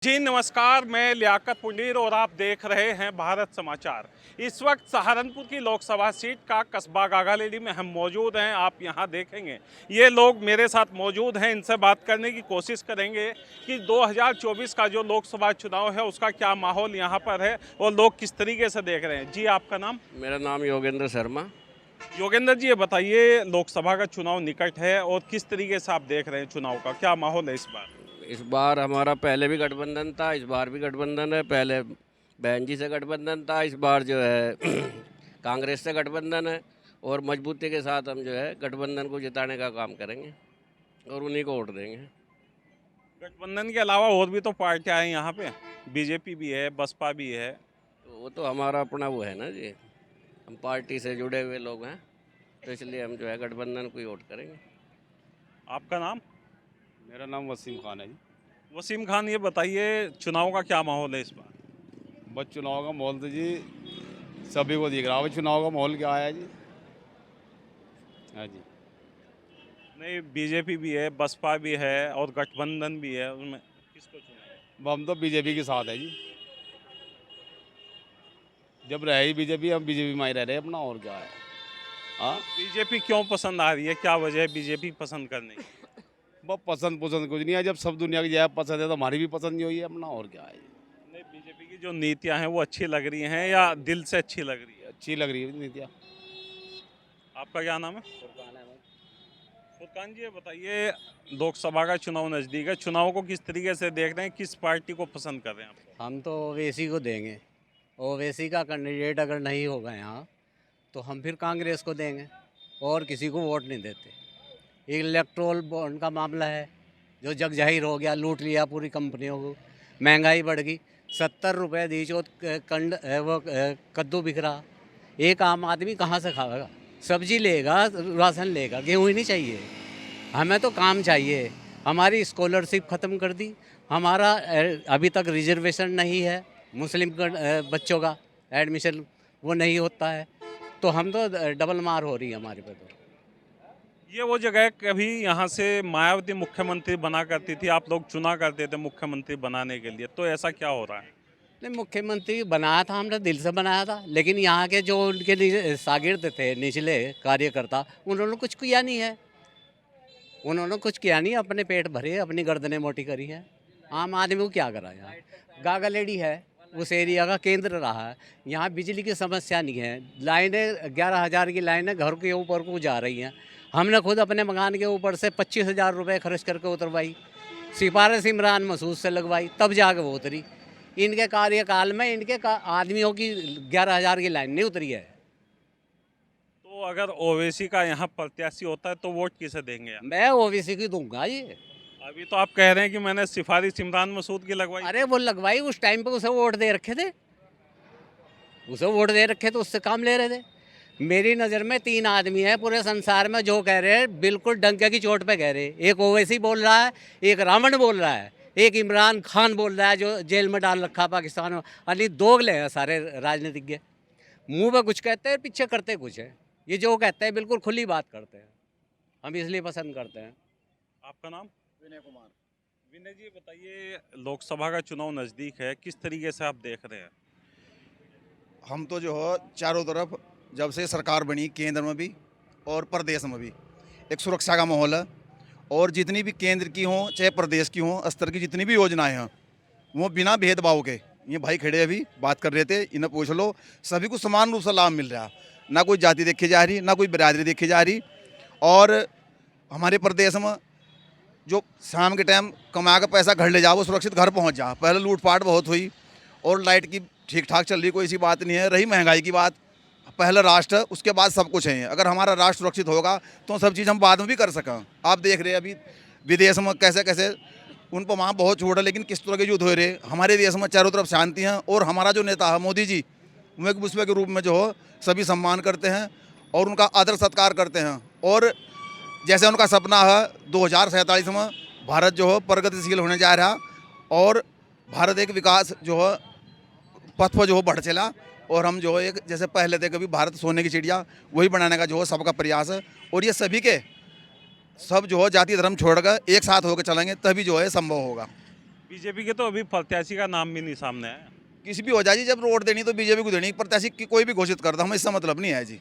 जी नमस्कार, मैं लियाकत मुनीर और आप देख रहे हैं भारत समाचार। इस वक्त सहारनपुर की लोकसभा सीट का कस्बा गागालेडी में हम मौजूद हैं। आप यहां देखेंगे ये लोग मेरे साथ मौजूद हैं। इनसे बात करने की कोशिश करेंगे कि 2024 का जो लोकसभा चुनाव है उसका क्या माहौल यहां पर है और लोग किस तरीके से देख रहे हैं। जी आपका नाम? मेरा नाम योगेंद्र शर्मा। योगेंद्र जी, ये बताइए, लोकसभा का चुनाव निकट है और किस तरीके से आप देख रहे हैं चुनाव का क्या माहौल है इस बार? इस बार हमारा पहले भी गठबंधन था, इस बार भी गठबंधन है। पहले बहन जी से गठबंधन था, इस बार जो है कांग्रेस से गठबंधन है और मजबूती के साथ हम जो है गठबंधन को जिताने का काम करेंगे और उन्हीं को वोट देंगे। गठबंधन के अलावा और भी तो पार्टियां हैं यहाँ पे, बीजेपी भी है, बसपा भी है। तो वो तो हमारा अपना वो है ना जी, हम पार्टी से जुड़े हुए लोग हैं, तो इसलिए हम जो है गठबंधन को ही वोट करेंगे। आपका नाम? मेरा नाम वसीम खान है जी। वसीम खान, ये बताइए चुनाव का क्या माहौल है इस बार? बस चुनाव का माहौल तो जी सभी को दिख रहा है। चुनाव का माहौल क्या है जी? हाँ जी। नहीं, बीजेपी भी है, बसपा भी है और गठबंधन भी है, उसमें किसको चुनाव? अब हम तो बीजेपी के साथ है जी। जब रहे ही बीजेपी, हम बीजेपी में ही रह रहे हैं अपना, और क्या है। हाँ, बीजेपी क्यों पसंद आ रही है, क्या वजह है बीजेपी पसंद करने की? बस पसंद पसंद कुछ नहीं है। जब सब दुनिया की जगह पसंद है तो हमारी भी पसंद ही हुई है अपना, और क्या है। नहीं, बीजेपी की जो नीतियां हैं वो अच्छी लग रही हैं या दिल से अच्छी लग रही है? अच्छी लग रही है नीतियाँ। आपका क्या नाम है? फुरकान जी, ये बताइए, लोकसभा का चुनाव नज़दीक है, चुनाव को किस तरीके से देख रहे हैं, किस पार्टी को पसंद कर रहे हैं आप? हम तो ओवैसी को देंगे। ओवैसी का कैंडिडेट अगर नहीं होगा यहाँ तो हम फिर कांग्रेस को देंगे और किसी को वोट नहीं देते। इलेक्ट्रोल बॉन्ड का मामला है जो जग जाहिर हो गया, लूट लिया पूरी कंपनियों को, महंगाई बढ़ गई। 70 रुपये दीजो कद्दू बिक रहा। एक आम आदमी कहाँ से खाएगा? सब्जी लेगा, राशन लेगा, गेहूँ ही नहीं चाहिए। हमें तो काम चाहिए। हमारी स्कॉलरशिप ख़त्म कर दी। हमारा अभी तक रिजर्वेशन नहीं है, मुस्लिम बच्चों का एडमिशन वो नहीं होता है, तो हम तो डबल मार हो रही है हमारे पे। तो ये वो जगह है, कभी यहाँ से मायावती मुख्यमंत्री बना करती थी, आप लोग चुना करते थे मुख्यमंत्री बनाने के लिए, तो ऐसा क्या हो रहा है? नहीं, मुख्यमंत्री बनाया था, हमने दिल से बनाया था, लेकिन यहाँ के जो उनके शागिर्द थे, निचले कार्यकर्ता, उन्होंने कुछ किया नहीं है। उन्होंने कुछ किया नहीं, अपने पेट भरे, अपनी गर्दनें मोटी करी है। आम आदमी को क्या करा? यहाँ गागालेडी है, उस एरिया का केंद्र रहा है। यहाँ बिजली की समस्या नहीं है। लाइनें 11,000 की लाइनें घर के ऊपर को जा रही हैं। हमने खुद अपने मकान के ऊपर से 25,000 रुपये खर्च करके उतरवाई, सिफारिश इमरान मसूद से लगवाई, तब जाके वो उतरी। इनके कार्यकाल में इनके आदमियों की 11,000 की लाइन नहीं उतरी है। तो अगर ओवैसी का यहाँ प्रत्याशी होता है तो वोट किसे देंगे आप? मैं ओबीसी की दूंगा ये। अभी तो आप कह रहे हैं कि मैंने सिफारिश इमरान मसूद की लगवाई। अरे वो लगवाई, उस टाइम पे उसे वोट दे रखे थे, उसे वोट दे रखे तो उससे काम ले रहे थे। मेरी नज़र में 3 आदमी हैं पूरे संसार में जो कह रहे हैं, बिल्कुल डंके की चोट पे कह रहे हैं। एक ओवैसी बोल रहा है, एक रावण बोल रहा है, एक इमरान खान बोल रहा है जो जेल में डाल रखा पाकिस्तान में। अली दोगले हैं सारे राजनीतिज्ञ, मुंह पे कुछ कहते हैं, पीछे करते कुछ है। ये जो कहते हैं बिल्कुल खुली बात करते हैं, हम इसलिए पसंद करते हैं। आपका नाम? विनय कुमार। विनय जी, बताइए, लोकसभा का चुनाव नज़दीक है, किस तरीके से आप देख रहे हैं? हम तो जो है चारों तरफ जब से सरकार बनी, केंद्र में भी और प्रदेश में भी, एक सुरक्षा का माहौल है। और जितनी भी केंद्र की हों चाहे प्रदेश की हों, स्तर की जितनी भी योजनाएं हैं वो बिना भेदभाव के, ये भाई खड़े अभी बात कर रहे थे, इन्हें पूछ लो, सभी को समान रूप से लाभ मिल रहा। ना कोई जाति देखी जा रही, ना कोई बिरादरी देखी जा रही। और हमारे प्रदेश में जो शाम के टाइम कमा के पैसा घर ले जाओ, वो सुरक्षित घर पहुंच जा। पहले लूटपाट बहुत हुई और लाइट की ठीक ठाक चल रही, कोई ऐसी बात नहीं है। रही महंगाई की बात, पहला राष्ट्र उसके बाद सब कुछ है। अगर हमारा राष्ट्र सुरक्षित होगा तो सब चीज़ हम बाद में भी कर सकें। आप देख रहे हैं अभी विदेश में कैसे कैसे उन पर वहाँ बहुत छूट है, लेकिन किस तरह के युद्ध हो रहे। हमारे देश में चारों तरफ शांति है और हमारा जो नेता है मोदी जी, वो एक विश्व के रूप में जो हो सभी सम्मान करते हैं और उनका आदर सत्कार करते हैं। और जैसे उनका सपना है 2047 में भारत जो है प्रगतिशील होने जा रहा और भारत एक विकास जो है पथ पर जो है बढ़ चला। और हम जो है एक जैसे पहले थे कभी भारत सोने की चिड़िया, वही बनाने का जो है सबका प्रयास है। और ये सभी के सब जो है जाति धर्म छोड़कर एक साथ होकर चलेंगे तभी जो है संभव होगा। बीजेपी के तो अभी प्रत्याशी का नाम भी नहीं सामने आया। किसी भी हो जाए जी, जब वोट देनी तो बीजेपी को देनी, प्रत्याशी की कोई भी घोषित कर दो, हमें इससे मतलब नहीं है जी।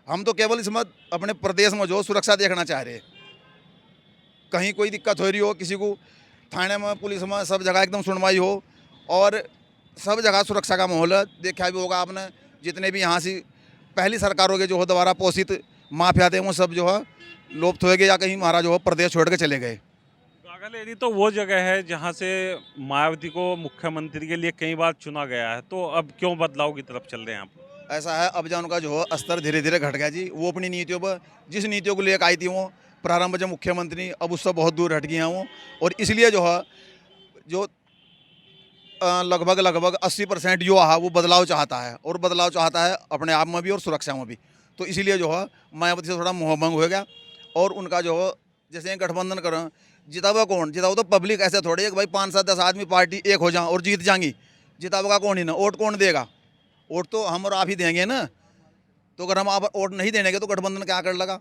हम तो केवल इसमें अपने प्रदेश में जो सुरक्षा देखना चाह रहे हैं, कहीं कोई दिक्कत हो रही हो किसी को, थाने में पुलिस में सब जगह एकदम सुनवाई हो, और सब जगह सुरक्षा का माहौल है। देखा भी होगा आपने, जितने भी यहाँ से पहली सरकारों के जो हो दोबारा पोषित माफिया थे वो सब जो है लुप्त हो गए या कहीं महाराज जो है प्रदेश छोड़ के चले गए। गागालेडी तो वो जगह है जहाँ से मायावती को मुख्यमंत्री के लिए कई बार चुना गया है, तो अब क्यों बदलाव की तरफ चल रहे हैं आप? ऐसा है, अब जो उनका जो है स्तर धीरे धीरे घट गया जी। वो अपनी नीतियों पर, जिस नीतियों को लेकर आई थी वो प्रारंभ जब मुख्यमंत्री, अब उससे बहुत दूर हट गई हैं वो, और इसलिए जो है जो लगभग 80% युवा है वो बदलाव चाहता है, और बदलाव चाहता है अपने आप में भी और सुरक्षा में भी। तो इसीलिए जो है मायावती से थोड़ा मोहभंग हो गया, और उनका जो है जैसे गठबंधन करें, जितावा कौन जितावा, तो पब्लिक ऐसे थोड़ी है कि भाई 5 से 10 आदमी पार्टी एक हो जाए और जीत जाएंगी, जितावा कौन ही ना, वोट कौन देगा? वोट तो हम और आप ही देंगे ना। तो अगर हम आप वोट नहीं देंगे तो गठबंधन क्या कर लगा?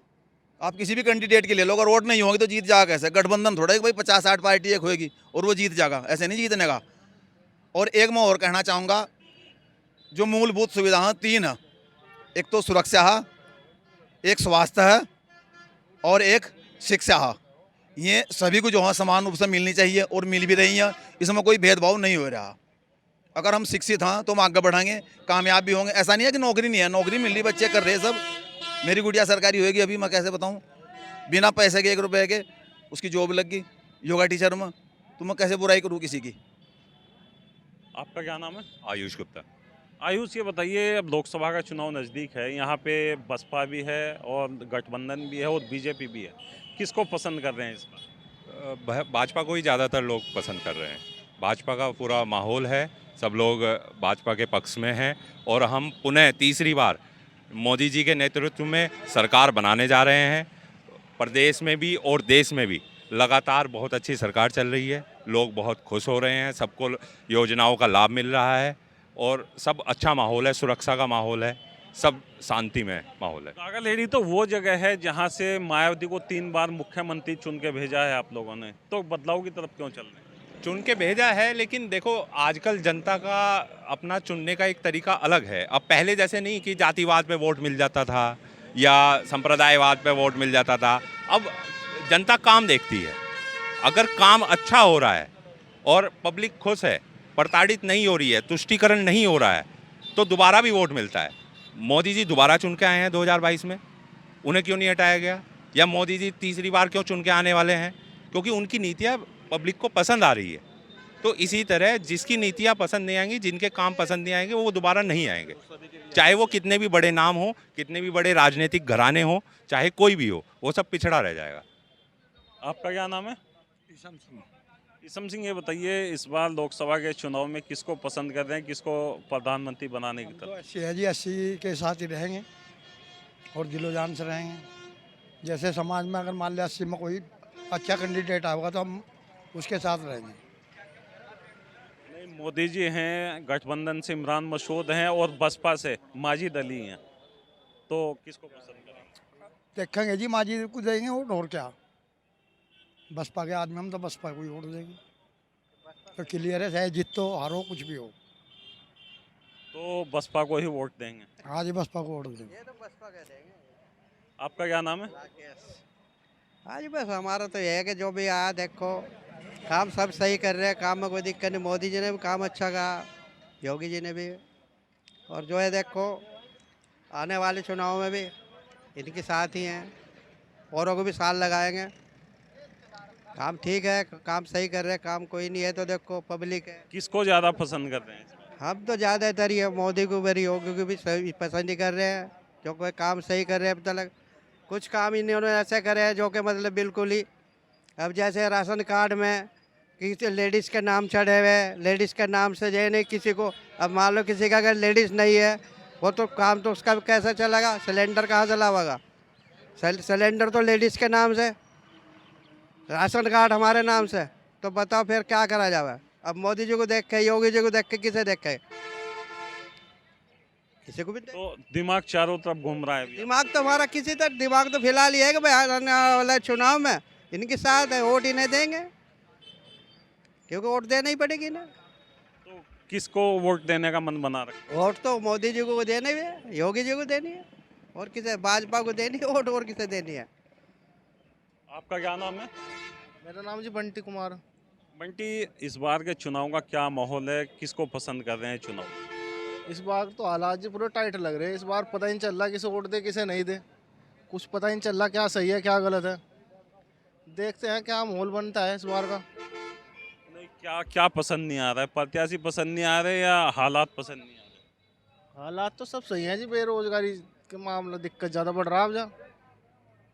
आप किसी भी कैंडिडेट के ले लो, अगर वोट नहीं होगी तो जीत जाएगा कैसे? गठबंधन थोड़ा है कि भाई 50-60 पार्टी एक होगी और वो जीत जाएगा, ऐसे नहीं जीतने का। और एक मैं और कहना चाहूँगा, जो मूलभूत सुविधा हैं 3 है, एक तो सुरक्षा है, एक स्वास्थ्य है, और एक शिक्षा है। ये सभी को जो है समान रूप से मिलनी चाहिए, और मिल भी रही है, इसमें कोई भेदभाव नहीं हो रहा। अगर हम शिक्षित हैं तो हम आगे बढ़ाएंगे, कामयाब भी होंगे। ऐसा नहीं है कि नौकरी नहीं है, नौकरी मिल रही, बच्चे कर रहे हैं सब। मेरी गुड़िया सरकारी होएगी अभी, मैं कैसे बताऊं, बिना पैसे के 1 रुपए के उसकी जॉब लग गई योगा टीचर में, तो मैं कैसे बुराई करूँ किसी की? आपका क्या नाम है? आयुष गुप्ता। आयुष, ये बताइए, अब लोकसभा का चुनाव नज़दीक है, यहाँ पे बसपा भी है और गठबंधन भी है और बीजेपी भी है, किसको पसंद कर रहे हैं इस बार? भाजपा को ही ज़्यादातर लोग पसंद कर रहे हैं। भाजपा का पूरा माहौल है, सब लोग भाजपा के पक्ष में हैं, और हम पुनः तीसरी बार मोदी जी के नेतृत्व में सरकार बनाने जा रहे हैं। प्रदेश में भी और देश में भी लगातार बहुत अच्छी सरकार चल रही है, लोग बहुत खुश हो रहे हैं, सबको योजनाओं का लाभ मिल रहा है, और सब अच्छा माहौल है, सुरक्षा का माहौल है, सब शांति में माहौल है। गागालेडी तो वो जगह है जहाँ से मायावती को 3 बार मुख्यमंत्री चुन के भेजा है आप लोगों ने, तो बदलाव की तरफ क्यों चल रहे हैं? चुन के भेजा है, लेकिन देखो आजकल जनता का अपना चुनने का एक तरीका अलग है। अब पहले जैसे नहीं कि जातिवाद पे वोट मिल जाता था या संप्रदायवाद पे वोट मिल जाता था। अब जनता काम देखती है, अगर काम अच्छा हो रहा है और पब्लिक खुश है, प्रताड़ित नहीं हो रही है, तुष्टीकरण नहीं हो रहा है, तो दोबारा भी वोट मिलता है। मोदी जी दोबारा चुन के आए हैं 2022 में, उन्हें क्यों नहीं हटाया गया? या मोदी जी तीसरी बार क्यों चुन के आने वाले हैं? क्योंकि उनकी नीतियाँ पब्लिक को पसंद आ रही है। तो इसी तरह जिसकी नीतियाँ पसंद नहीं आएंगी, जिनके काम पसंद नहीं आएंगे, वो दोबारा नहीं आएंगे, चाहे वो कितने भी बड़े नाम हो, कितने भी बड़े राजनीतिक घराने हो, चाहे कोई भी हो, वो सब पिछड़ा रह जाएगा। आपका क्या नाम है? ईसम सिंह, ये बताइए, इस बार लोकसभा के चुनाव में किसको पसंद कर रहे हैं, किसको प्रधानमंत्री बनाने की तरफ? 80 के साथ ही रहेंगे और दिलो जान से रहेंगे। जैसे समाज में अगर मान लिया 80 में कोई अच्छा कैंडिडेट आएगा तो हम उसके साथ रहेंगे। नहीं, मोदी जी हैं, गठबंधन से इमरान मसूद हैं और बसपा से माजिद अली हैं, तो किसको पसंद करेंगे? देखेंगे जी, माजिद को देंगे वोट, और क्या, बसपा के आदमी हम तो बसपा को ही वोट देंगे। तो क्लियर है, चाहे जीतो हारो कुछ भी हो, तो बसपा को ही वोट देंगे। हाँ जी, बसपा को वोट देंगे। आपका क्या नाम है? हाँ जी, बस हमारा तो यह है कि जो भी आया देखो काम सब सही कर रहे हैं, काम में कोई दिक्कत नहीं। मोदी जी ने भी काम अच्छा कहा, योगी जी ने भी, और जो है देखो आने वाले चुनाव में भी इनके साथ ही हैं, औरों को भी साथ लगाएंगे। काम ठीक है, काम सही कर रहे हैं, काम कोई नहीं है तो देखो पब्लिक है। किसको ज़्यादा पसंद कर रहे हैं? हम तो ज़्यादातर ही है मोदी को, मेरी योगी को भी सही पसंद ही कर रहे हैं, जो कोई काम सही कर रहे हैं। अब तक कुछ काम इन्होंने ऐसे करे हैं जो कि मतलब बिल्कुल ही, अब जैसे राशन कार्ड में किसी लेडीज़ के नाम चढ़े हुए, लेडीज़ के नाम से जो नहीं किसी को, अब मान लो किसी का अगर लेडीज़ नहीं है वो तो काम तो उसका कैसे चलेगा? सिलेंडर कहाँ से लाएगा? सिलेंडर तो लेडीज़ के नाम से, राशन कार्ड हमारे नाम से, तो बताओ फिर क्या करा जाए? अब मोदी जी को देख के, योगी जी को देख के किसे देखे? किसी को भी तो दिमाग चारों तरफ घूम रहा है अभी। दिमाग तो हमारा किसी तरह दिमाग तो फिलहाल ये है कि भाई आने वाले चुनाव में इनके साथ है, वोट इन्हें देंगे। क्योंकि वोट देना ही पड़ेगी ना। तो किसको वोट देने का मन बना रखा? वोट तो मोदी जी को देने है, योगी जी को देनी है, और किसे भाजपा को देनी है वोट, और किसे देनी है। आपका क्या नाम है? मेरा नाम जी बंटी कुमार। बंटी, इस बार के चुनाव का क्या माहौल है, किसको पसंद कर रहे हैं चुनाव? इस बार तो हालात जी पूरे टाइट लग रहे हैं। इस बार पता ही नहीं चल रहा किसे वोट दे किसे नहीं दे, कुछ पता ही नहीं चल रहा क्या सही है क्या गलत है। देखते हैं क्या माहौल बनता है इस बार का। नहीं, क्या क्या पसंद नहीं आ रहा है? प्रत्याशी पसंद नहीं आ रहे या हालात पसंद नहीं आ रहे? हालात तो सब सही हैं जी, बेरोजगारी के मामला दिक्कत ज़्यादा बढ़ रहा है अब जा,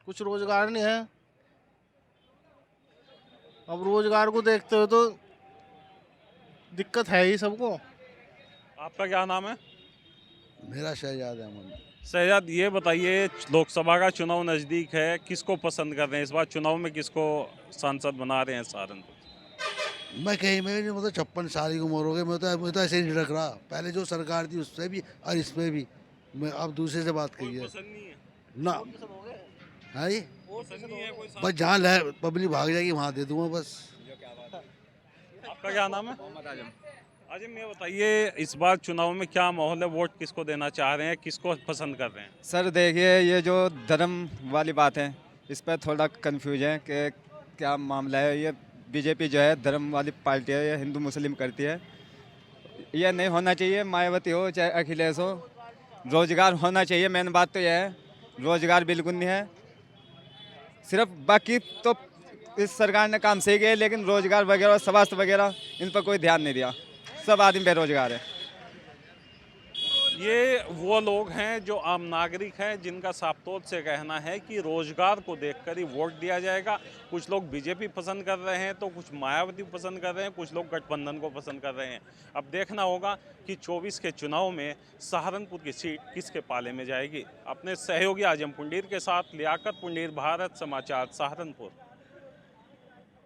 कुछ रोजगार नहीं है। अब रोजगार को देखते हो तो दिक्कत है ही सबको। आपका क्या नाम है? मेरा शहजाद अहमद। शहजाद, ये बताइए, लोकसभा का चुनाव नज़दीक है, किसको पसंद कर रहे हैं इस बार चुनाव में, किसको सांसद बना रहे हैं सहारनपुर? मैं कहीं में नहीं, मतलब 56 साल की उम्र हो गई, मैं तो ऐसे ही नहीं रख रहा। पहले जो सरकार थी उससे भी और इसमें भी मैं अब दूसरे से बात कही है पसंद नहीं है? ना। है जी, पसंद नहीं है कोई सांसद? बस जहाँ पब्लिक भाग जाएगी वहाँ दे दूंगा बस। आपका क्या नाम है? आजिम, ये बताइए, इस बार चुनाव में क्या माहौल है, वोट किसको देना चाह रहे हैं, किसको पसंद कर रहे हैं? सर देखिए, ये जो धर्म वाली बात है इस पर थोड़ा कंफ्यूज है कि क्या मामला है। ये बीजेपी जो है धर्म वाली पार्टी है, ये हिंदू मुस्लिम करती है। ये नहीं होना चाहिए, मायावती हो चाहे अखिलेश हो। रोजगार होना चाहिए, मेन बात तो यह है, रोजगार बिल्कुल नहीं है। सिर्फ बाकी तो इस सरकार ने काम सही किया, लेकिन रोजगार वगैरह स्वास्थ्य वगैरह इन पर कोई ध्यान नहीं दिया। सब आदमी बेरोजगार है। ये वो लोग हैं जो आम नागरिक हैं, जिनका साफ तौर से कहना है कि रोजगार को देखकर ही वोट दिया जाएगा। कुछ लोग बीजेपी पसंद कर रहे हैं तो कुछ मायावती पसंद कर रहे हैं, कुछ लोग गठबंधन को पसंद कर रहे हैं। अब देखना होगा कि 24 के चुनाव में सहारनपुर की सीट किसके पाले में जाएगी। अपने सहयोगी आजम पुंडीर के साथ लियाकत पुंडीर, भारत समाचार, सहारनपुर।